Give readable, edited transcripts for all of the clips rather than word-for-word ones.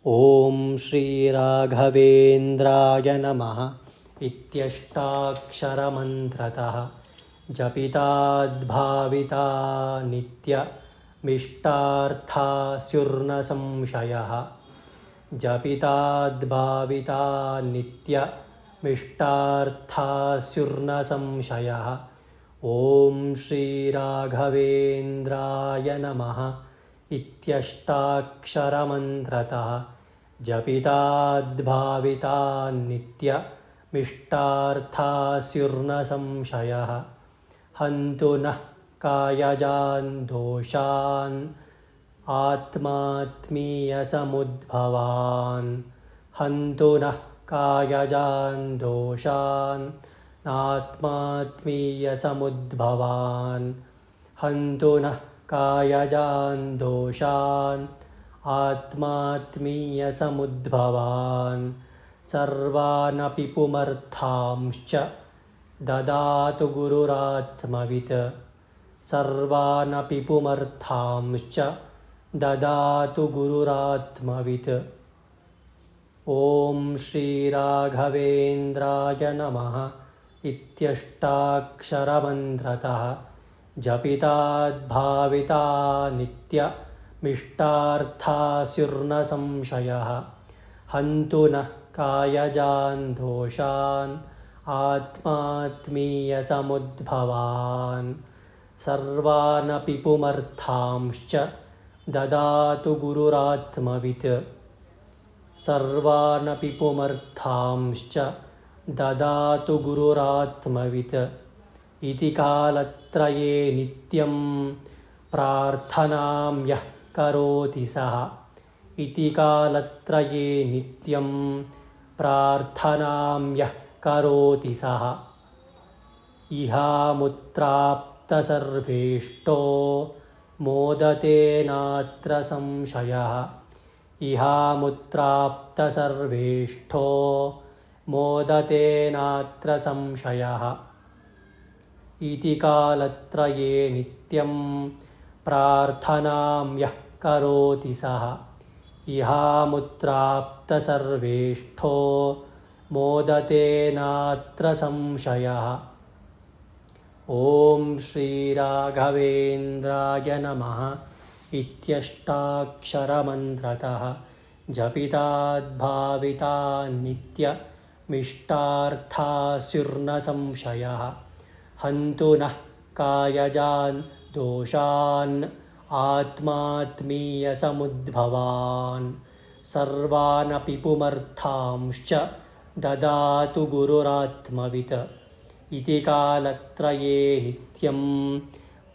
ॐ श्रीराघवेन्द्राय नमः इत्यष्टाक्षरमन्त्रतः जपिताद्भाविता नित्यमिष्टार्था स्युर्नसंशयः जपिताद्भाविता नित्यमिष्टार्था स्युर्नसंशयः। ॐ श्रीराघवेन्द्राय नमः इत्यष्टाक्षरमन्त्रतः जपिताद्भाविता नित्यमिष्टार्था स्युर्नसंशयः। हन्तु नः कायजान् दोषान् आत्मात्मीयसमुद्भवान्। हन्तु नः कायजान् दोषान् आत्मात्मीयसमुद्भवान्। हन्तु नः कायजान् दोषान् आत्मात्मीयसमुद्भवान्। सर्वानपि पुमर्थांश्च ददातु गुरुरात्मवित्। सर्वानपि पुमर्थांश्च ददातु गुरुरात्मवित्। ॐ श्रीराघवेन्द्राय नमः इत्यष्टाक्षरमन्त्रतः जपिताद्भाविता नित्यमिष्टार्था स्युर्नसंशयः। हन्तु नः कायजान् दोषान् आत्मात्मीयसमुद्भवान्। सर्वानपि पुमर्थांश्च ददातु गुरुरात्मवित्। सर्वानपि पुमर्थांश्च ददातु गुरुरात्मवित्। इति कालत्रये नित्यं प्रार्थनां यः करोति सः। इति कालत्रये नित्यं प्रार्थनां यः करोति सः। इहामुत्राप्तसर्वेष्टो मोदते नात्र संशयः। इहामुत्राप्तसर्वेष्टो मोदते नात्र संशयः। इति कालत्रये नित्यं प्रार्थनां यः करोति सः। इहामुत्राप्तसर्वेष्टो मोदते नात्र संशयः। ॐ श्रीराघवेन्द्राय नमः इत्यष्टाक्षरमन्त्रतः जपिताद्भाविता नित्यमिष्टार्था स्युर्नसंशयः। हन्तु नः कायजान् दोषान् आत्मात्मीयसमुद्भवान्। सर्वानपि पुमर्थांश्च ददातु गुरुरात्मवित्। इति कालत्रये नित्यं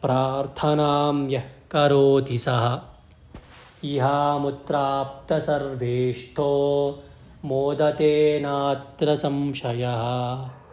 प्रार्थनां यः करोति सः। इहामुत्राप्तसर्वेष्टो मोदते नात्र संशयः।